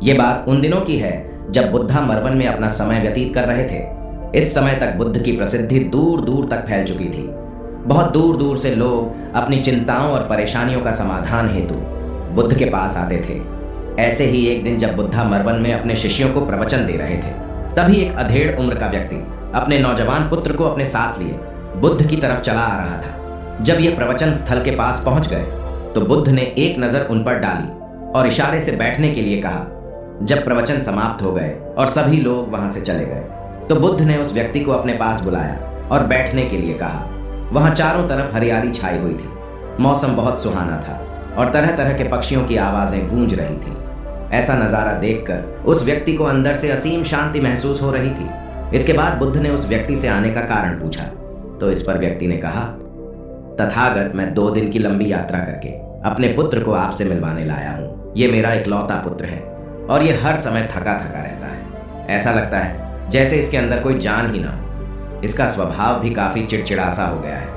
ये बात उन दिनों की है जब बुद्धा मरवन में अपना समय व्यतीत कर रहे थे। इस समय तक बुद्ध की प्रसिद्धि दूर दूर तक फैल चुकी थी। बहुत दूर दूर से लोग अपनी चिंताओं और परेशानियों का समाधान हेतु बुद्ध के पास आते थे। ऐसे ही एक दिन जब बुद्धा मरवन में अपने शिष्यों को प्रवचन दे रहे थे, तभी एक अधेड़ उम्र का व्यक्ति अपने नौजवान पुत्र को अपने साथ लिए बुद्ध की तरफ चला आ रहा था। जब यह प्रवचन स्थल के पास पहुंच गए तो बुद्ध ने एक नजर उन पर डाली और इशारे से बैठने के लिए कहा। जब प्रवचन समाप्त हो गए और सभी लोग वहां से चले गए तो बुद्ध ने उस व्यक्ति को अपने पास बुलाया और बैठने के लिए कहा। वहां चारों तरफ हरियाली छाई हुई थी। मौसम बहुत सुहाना था और तरह तरह के पक्षियों की आवाजें गूंज रही थी। ऐसा नजारा देखकर उस व्यक्ति को अंदर से असीम शांति महसूस हो रही थी। इसके बाद बुद्ध ने उस व्यक्ति से आने का कारण पूछा तो इस पर व्यक्ति ने कहा, तथागत, मैं 2 दिन की लंबी यात्रा करके अपने पुत्र को आपसे मिलवाने लाया हूँ। ये मेरा इकलौता पुत्र है और ये हर समय थका थका रहता है। ऐसा लगता है जैसे इसके अंदर कोई जान ही ना हो। इसका स्वभाव भी काफी चिड़चिड़ा सा हो गया है।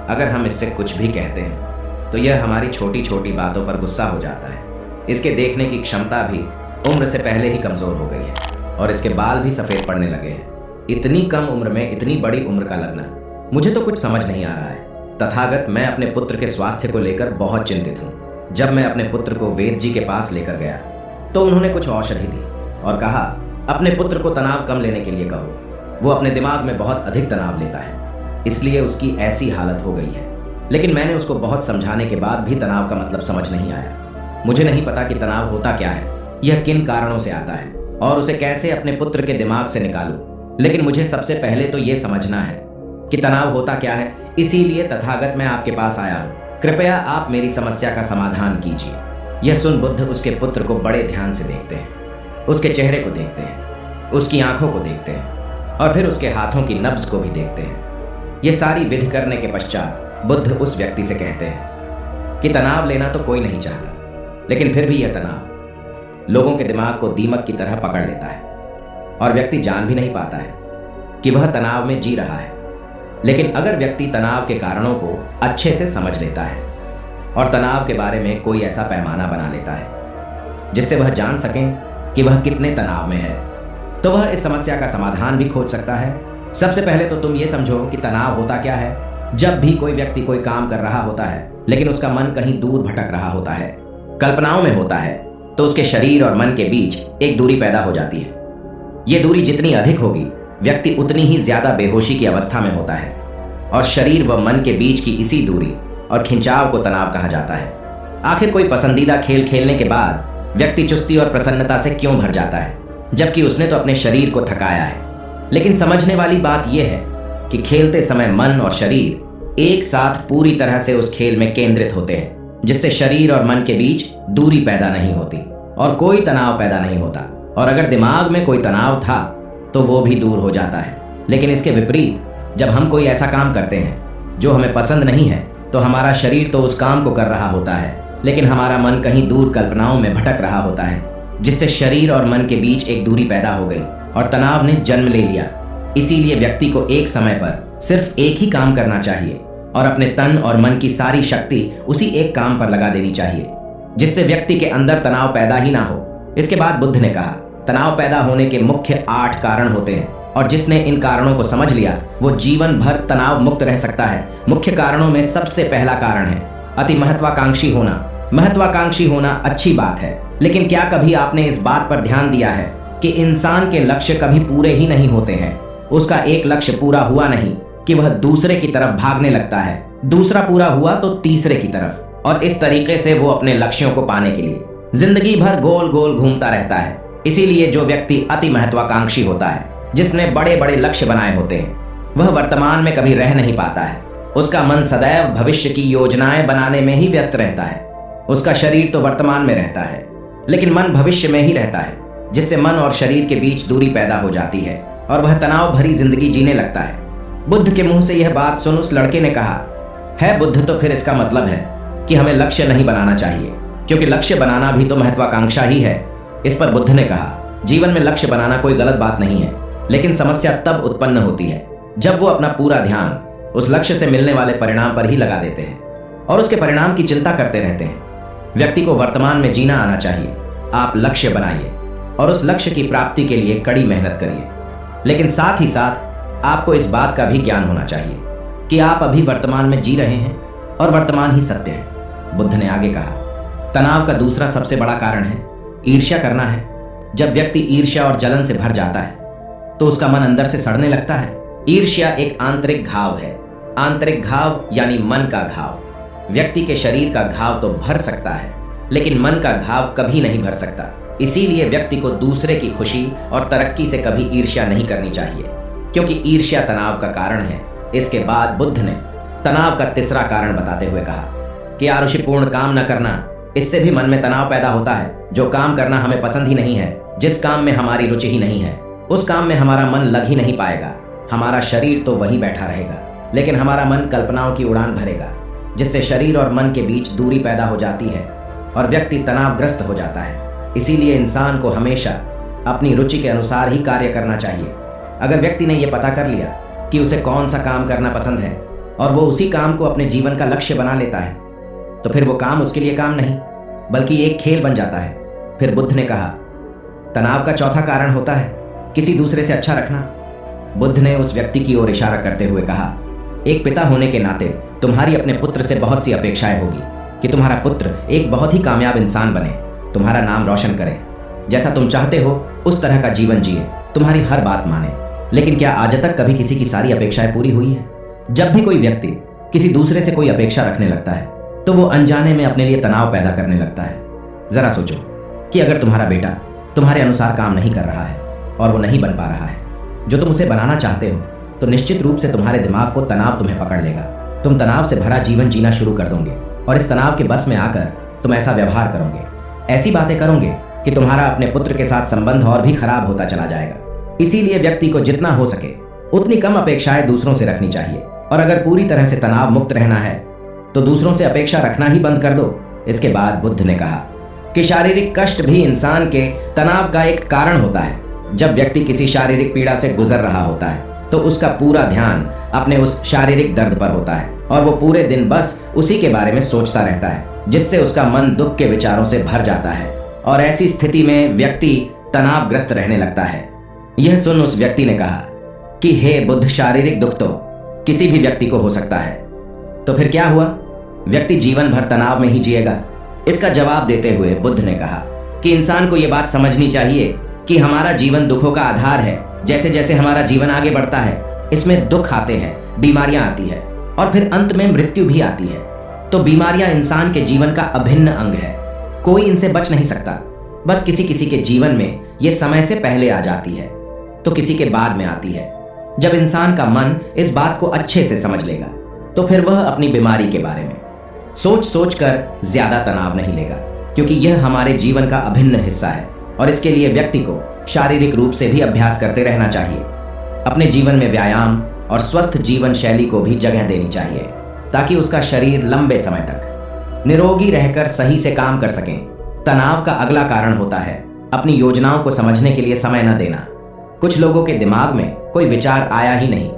अगर हम इससे कुछ भी कहते हैं तो यह हमारी छोटी छोटी बातों पर गुस्सा हो जाता है। इसके देखने की क्षमता भी उम्र से पहले ही कमजोर हो गई है और इसके बाल भी सफेद पड़ने लगे हैं। इतनी कम उम्र में इतनी बड़ी उम्र का लगना, मुझे तो कुछ समझ नहीं आ रहा है। तथागत, मैं अपने पुत्र के स्वास्थ्य को लेकर बहुत चिंतित हूँ। जब मैं अपने पुत्र को वेद जी के पास लेकर गया तो उन्होंने कुछ औषधि दी और कहा, अपने पुत्र को तनाव कम लेने के लिए कहो। वो अपने दिमाग में बहुत अधिक तनाव लेता है, इसलिए उसकी ऐसी हालत हो गई है। लेकिन मैंने उसको बहुत समझाने के बाद भी तनाव का मतलब समझ नहीं आया। मुझे नहीं पता कि तनाव होता क्या है, यह किन कारणों से आता है और उसे कैसे अपने पुत्र के दिमाग से निकालूं। लेकिन मुझे सबसे पहले तो यह समझना है कि तनाव होता क्या है। इसीलिए तथागत, मैं आपके पास आया हूँ। कृपया आप मेरी समस्या का समाधान कीजिए। यह सुन बुद्ध उसके पुत्र को बड़े ध्यान से देखते हैं। उसके चेहरे को देखते हैं, उसकी आंखों को देखते हैं और फिर उसके हाथों की नब्ज को भी देखते हैं। यह सारी विधि करने के पश्चात बुद्ध उस व्यक्ति से कहते हैं कि तनाव लेना तो कोई नहीं चाहता, लेकिन फिर भी यह तनाव लोगों के दिमाग को दीमक की तरह पकड़ लेता है और व्यक्ति जान भी नहीं पाता है कि वह तनाव में जी रहा है। लेकिन अगर व्यक्ति तनाव के कारणों को अच्छे से समझ लेता है और तनाव के बारे में कोई ऐसा पैमाना बना लेता है जिससे वह जान सकें कि वह कितने तनाव में है, तो वह इस समस्या का समाधान भी खोज सकता है। सबसे पहले तो तुम ये समझो कि तनाव होता क्या है। जब भी कोई व्यक्ति कोई काम कर रहा होता है लेकिन उसका मन कहीं दूर भटक रहा होता है, कल्पनाओं में होता है, तो उसके शरीर और मन के बीच एक दूरी पैदा हो जाती है। ये दूरी जितनी अधिक होगी, व्यक्ति उतनी ही ज्यादा बेहोशी की अवस्था में होता है और शरीर व मन के बीच की इसी दूरी और खिंचाव को तनाव कहा जाता है। आखिर कोई पसंदीदा खेल खेलने के बाद व्यक्ति चुस्ती और प्रसन्नता से क्यों भर जाता है, जबकि उसने तो अपने शरीर को थकाया है। लेकिन समझने वाली बात यह है कि खेलते समय मन और शरीर एक साथ पूरी तरह से उस खेल में केंद्रित होते हैं, जिससे शरीर और मन के बीच दूरी पैदा नहीं होती और कोई तनाव पैदा नहीं होता। और अगर दिमाग में कोई तनाव था तो वो भी दूर हो जाता है। लेकिन इसके विपरीत, जब हम कोई ऐसा काम करते हैं जो हमें पसंद नहीं है, तो हमारा शरीर तो उस काम को कर रहा होता है, लेकिन हमारा मन कहीं दूर कल्पनाओं में भटक रहा होता है, जिससे शरीर और मन के बीच एक दूरी पैदा हो गई और तनाव ने जन्म ले लिया। इसीलिए व्यक्ति को एक समय पर सिर्फ एक ही काम करना चाहिए और अपने तन और मन की सारी शक्ति उसी एक काम पर लगा देनी चाहिए, जिससे व्यक्ति के अंदर तनाव पैदा ही ना हो। इसके बाद बुद्ध ने कहा, तनाव पैदा होने के मुख्य 8 कारण होते हैं और जिसने इन कारणों को समझ लिया वो जीवन भर तनाव मुक्त रह सकता है। मुख्य कारणों में सबसे पहला कारण है अति महत्वाकांक्षी होना। महत्वाकांक्षी होना अच्छी बात है, लेकिन क्या कभी आपने इस बात पर ध्यान दिया है कि इंसान के लक्ष्य कभी पूरे ही नहीं होते हैं। उसका एक लक्ष्य पूरा हुआ नहीं कि वह दूसरे की तरफ भागने लगता है, दूसरा पूरा हुआ तो तीसरे की तरफ, और इस तरीके से वो अपने लक्ष्यों को पाने के लिए जिंदगी भर गोल गोल घूमता रहता है। इसीलिए जो व्यक्ति अति महत्वाकांक्षी होता है, जिसने बड़े बड़े लक्ष्य बनाए होते हैं, वह वर्तमान में कभी रह नहीं पाता है। उसका मन सदैव भविष्य की योजनाएं बनाने में ही व्यस्त रहता है। उसका शरीर तो वर्तमान में रहता है, लेकिन मन भविष्य में ही रहता है, जिससे मन और शरीर के बीच दूरी पैदा हो जाती है और वह तनाव भरी जिंदगी जीने लगता है। बुद्ध के मुंह से यह बात सुन उस लड़के ने कहा, है बुद्ध, तो फिर इसका मतलब है कि हमें लक्ष्य नहीं बनाना चाहिए, क्योंकि लक्ष्य बनाना भी तो महत्वाकांक्षा ही है। इस पर बुद्ध ने कहा, जीवन में लक्ष्य बनाना कोई गलत बात नहीं है, लेकिन समस्या तब उत्पन्न होती है जब वो अपना पूरा ध्यान उस लक्ष्य से मिलने वाले परिणाम पर ही लगा देते हैं और उसके परिणाम की चिंता करते रहते हैं। व्यक्ति को वर्तमान में जीना आना चाहिए। आप लक्ष्य बनाइए और उस लक्ष्य की प्राप्ति के लिए कड़ी मेहनत करिए। लेकिन साथ ही साथ आपको इस बात का भी ज्ञान होना चाहिए कि आप अभी वर्तमान में जी रहे हैं और वर्तमान ही सत्य है। बुद्ध ने आगे कहा, तनाव का दूसरा सबसे बड़ा कारण है ईर्ष्या करना है। जब व्यक्ति ईर्ष्या और जलन से भर जाता है तो उसका मन अंदर से सड़ने लगता है। ईर्ष्या एक आंतरिक घाव है। आंतरिक घाव यानी मन का घाव। व्यक्ति के शरीर का घाव तो भर सकता है, लेकिन मन का घाव कभी नहीं भर सकता। इसीलिए व्यक्ति को दूसरे की खुशी और तरक्की से कभी ईर्ष्या नहीं करनी चाहिए, क्योंकि ईर्ष्या तनाव का कारण है। इसके बाद बुद्ध ने तनाव का तीसरा कारण बताते हुए कहा कि आरुषिपूर्ण काम न करना, इससे भी मन में तनाव पैदा होता है। जो काम करना हमें पसंद ही नहीं है, जिस काम में हमारी रुचि ही नहीं है, उस काम में हमारा मन लग ही नहीं पाएगा। हमारा शरीर तो वहीं बैठा रहेगा, लेकिन हमारा मन कल्पनाओं की उड़ान भरेगा, जिससे शरीर और मन के बीच दूरी पैदा हो जाती है और व्यक्ति तनावग्रस्त हो जाता है। इसीलिए इंसान को हमेशा अपनी रुचि के अनुसार ही कार्य करना चाहिए। अगर व्यक्ति ने यह पता कर लिया कि उसे कौन सा काम करना पसंद है और वो उसी काम को अपने जीवन का लक्ष्य बना लेता है, तो फिर वो काम उसके लिए काम नहीं बल्कि एक खेल बन जाता है। फिर बुद्ध ने कहा, तनाव का चौथा कारण होता है किसी दूसरे से अच्छा रखना। बुद्ध ने उस व्यक्ति की ओर इशारा करते हुए कहा, एक पिता होने के नाते तुम्हारी अपने पुत्र से बहुत सी अपेक्षाएं होगी कि तुम्हारा पुत्र एक बहुत ही कामयाब इंसान बने, तुम्हारा नाम रोशन करे, जैसा तुम चाहते हो उस तरह का जीवन जिए, तुम्हारी हर बात माने। लेकिन क्या आज तक कभी किसी की सारी अपेक्षाएं पूरी हुई है? जब भी कोई व्यक्ति किसी दूसरे से कोई अपेक्षा रखने लगता है तो वो अनजाने में अपने लिए तनाव पैदा करने लगता है। जरा सोचो कि अगर तुम्हारा बेटा तुम्हारे अनुसार काम नहीं कर रहा है और वो नहीं बन पा रहा है जो तुम उसे बनाना चाहते हो, तो निश्चित रूप से तुम्हारे दिमाग को तनाव तुम्हें पकड़ लेगा। तुम तनाव से भरा जीवन जीना शुरू कर दोगे और इस तनाव के बस में आकर तुम ऐसा व्यवहार करोगे, ऐसी बातें करोगे कि तुम्हारा अपने पुत्र के साथ संबंध और भी खराब होता चला जाएगा। इसीलिए व्यक्ति को जितना हो सके उतनी कम अपेक्षाएं दूसरों से रखनी चाहिए, और अगर पूरी तरह से तनाव मुक्त रहना है तो दूसरों से अपेक्षा रखना ही बंद कर दो। इसके बाद बुद्ध ने कहा कि शारीरिक कष्ट भी इंसान के तनाव का एक कारण होता है। जब व्यक्ति किसी शारीरिक पीड़ा से गुजर रहा होता है तो उसका पूरा ध्यान अपने उस शारीरिक दर्द पर होता है और वो पूरे दिन बस उसी के बारे में सोचता रहता है, जिससे उसका मन दुख के विचारों से भर जाता है और ऐसी स्थिति में व्यक्ति तनावग्रस्त रहने लगता है। यह सुन उस व्यक्ति ने कहा कि हे बुद्ध, शारीरिक दुख तो किसी भी व्यक्ति को हो सकता है, तो फिर क्या हुआ? व्यक्ति जीवन भर तनाव में ही जिएगा। इसका जवाब देते हुए बुद्ध ने कहा कि इंसान को यह बात समझनी चाहिए कि हमारा जीवन दुखों का आधार है। जैसे जैसे हमारा जीवन आगे बढ़ता है, इसमें दुख आते हैं, बीमारियां आती है और फिर अंत में मृत्यु भी आती है। तो बीमारियां इंसान के जीवन का अभिन्न अंग है, कोई इनसे बच नहीं सकता। बस किसी किसी के जीवन में यह समय से पहले आ जाती है तो किसी के बाद में आती है। जब इंसान का मन इस बात को अच्छे से समझ लेगा तो फिर वह अपनी बीमारी के बारे में सोच सोच कर ज्यादा तनाव नहीं लेगा, क्योंकि यह हमारे जीवन का अभिन्न हिस्सा है और इसके लिए व्यक्ति को शारीरिक रूप से भी अभ्यास करते रहना चाहिए। अपने जीवन में व्यायाम और स्वस्थ जीवन शैली को भी जगह देनी चाहिए ताकि उसका शरीर लंबे समय तक निरोगी रहकर सही से काम कर सके। तनाव का अगला कारण होता है अपनी योजनाओं को समझने के लिए समय न देना। कुछ लोगों के दिमाग में कोई विचार आया ही नहीं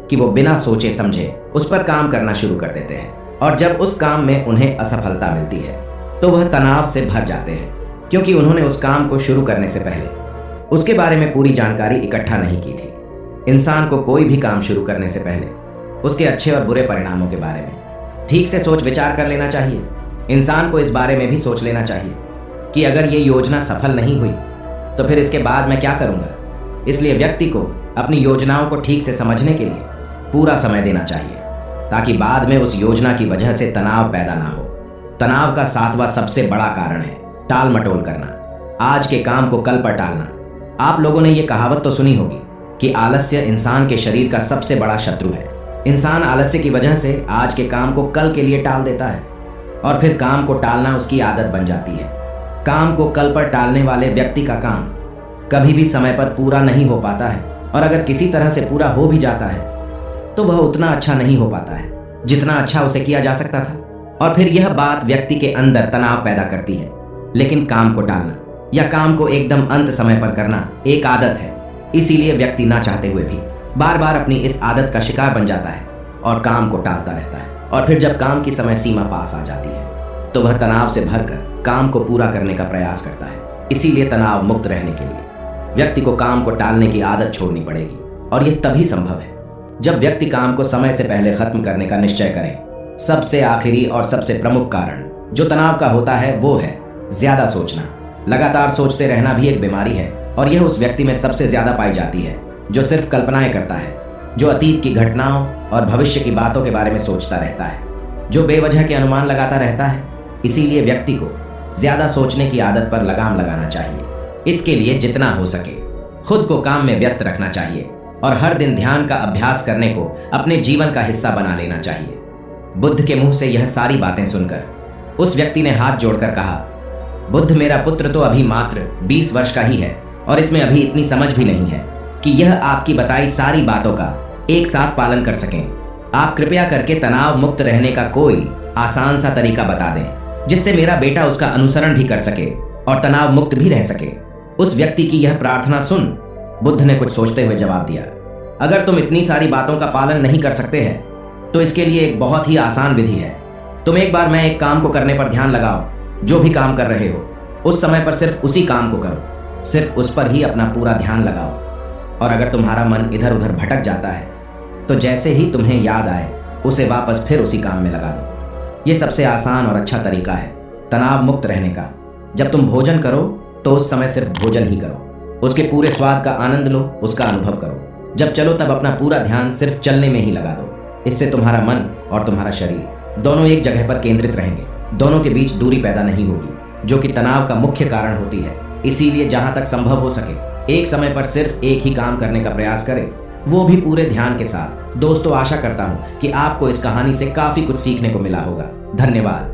कि वो बिना सोचे समझे उस पर काम करना शुरू कर देते हैं, और जब उस काम में उन्हें असफलता मिलती है तो वह तनाव से भर जाते हैं, क्योंकि उन्होंने उस काम को शुरू करने से पहले उसके बारे में पूरी जानकारी इकट्ठा नहीं की थी। इंसान को कोई भी काम शुरू करने से पहले उसके अच्छे और बुरे परिणामों के बारे में ठीक से सोच विचार कर लेना चाहिए। इंसान को इस बारे में भी सोच लेना चाहिए कि अगर ये योजना सफल नहीं हुई तो फिर इसके बाद मैं क्या करूंगा। इसलिए व्यक्ति को अपनी योजनाओं को ठीक से समझने के लिए पूरा समय देना चाहिए ताकि बाद में उस योजना की वजह से तनाव पैदा ना हो। तनाव का सातवां सबसे बड़ा कारण है टाल मटोल करना, आज के काम को कल पर टालना। आप लोगों ने ये कहावत तो सुनी होगी कि आलस्य इंसान के शरीर का सबसे बड़ा शत्रु है। इंसान आलस्य की वजह से आज के काम को कल के लिए टाल देता है और फिर काम को टालना उसकी आदत बन जाती है। काम को कल पर टालने वाले व्यक्ति का काम कभी भी समय पर पूरा नहीं हो पाता है, और अगर किसी तरह से पूरा हो भी जाता है तो वह उतना अच्छा नहीं हो पाता है जितना अच्छा उसे किया जा सकता था, और फिर यह बात व्यक्ति के अंदर तनाव पैदा करती है। लेकिन काम को टालना या काम को एकदम अंत समय पर करना एक आदत है, इसीलिए व्यक्ति ना चाहते हुए भी बार बार अपनी इस आदत का शिकार बन जाता है और काम को टालता रहता है। और फिर जब काम की समय सीमा पास आ जाती है तो वह तनाव से भरकर काम को पूरा करने का प्रयास करता है। इसीलिए तनाव मुक्त रहने के लिए व्यक्ति को काम को टालने की आदत छोड़नी पड़ेगी, और यह तभी संभव है जब व्यक्ति काम को समय से पहले खत्म करने का निश्चय करे। सबसे आखिरी और सबसे प्रमुख कारण जो तनाव का होता है वो है ज्यादा सोचना। लगातार सोचते रहना भी एक बीमारी है, और यह उस व्यक्ति में सबसे ज्यादा पाई जाती है जो सिर्फ कल्पनाएं करता है, जो अतीत की घटनाओं और भविष्य की बातों के बारे में सोचता रहता है, जो बेवजह के अनुमान लगाता रहता है। इसीलिए व्यक्ति को ज्यादा सोचने की आदत पर लगाम लगाना चाहिए। इसके लिए जितना हो सके खुद को काम में व्यस्त रखना चाहिए और हर दिन ध्यान का अभ्यास करने को अपने जीवन का हिस्सा बना लेना चाहिए। बुद्ध के मुंह से यह सारी बातें सुनकर उस व्यक्ति ने हाथ जोड़कर कहा, बुद्ध, मेरा पुत्र तो अभी मात्र 20 वर्ष का ही है और इसमें अभी इतनी समझ भी नहीं है कि यह आपकी बताई सारी बातों का एक साथ पालन कर सकें। आप कृपया करके तनाव मुक्त रहने का कोई आसान सा तरीका बता दें जिससे मेरा बेटा उसका अनुसरण भी कर सके और तनाव मुक्त भी रह सके। उस व्यक्ति की यह प्रार्थना सुन बुद्ध ने कुछ सोचते हुए जवाब दिया, अगर तुम इतनी सारी बातों का पालन नहीं कर सकते हैं तो इसके लिए एक बहुत ही आसान विधि है। तुम एक बार मैं एक काम को करने पर ध्यान लगाओ। जो भी काम कर रहे हो उस समय पर सिर्फ उसी काम को करो, सिर्फ उस पर ही अपना पूरा ध्यान लगाओ। और अगर तुम्हारा मन इधर उधर भटक जाता है तो जैसे ही तुम्हें याद आए उसे वापस फिर उसी काम में लगा दो। ये सबसे आसान और अच्छा तरीका है तनाव मुक्त रहने का। जब तुम भोजन करो तो उस समय सिर्फ भोजन ही करो, उसके पूरे स्वाद का आनंद लो, उसका अनुभव करो। जब चलो तब अपना पूरा ध्यान सिर्फ चलने में ही लगा दो। इससे तुम्हारा मन और तुम्हारा शरीर दोनों एक जगह पर केंद्रित रहेंगे, दोनों के बीच दूरी पैदा नहीं होगी जो कि तनाव का मुख्य कारण होती है। इसीलिए जहां तक संभव हो सके एक समय पर सिर्फ एक ही काम करने का प्रयास करें, वो भी पूरे ध्यान के साथ। दोस्तों, आशा करता हूं कि आपको इस कहानी से काफी कुछ सीखने को मिला होगा। धन्यवाद।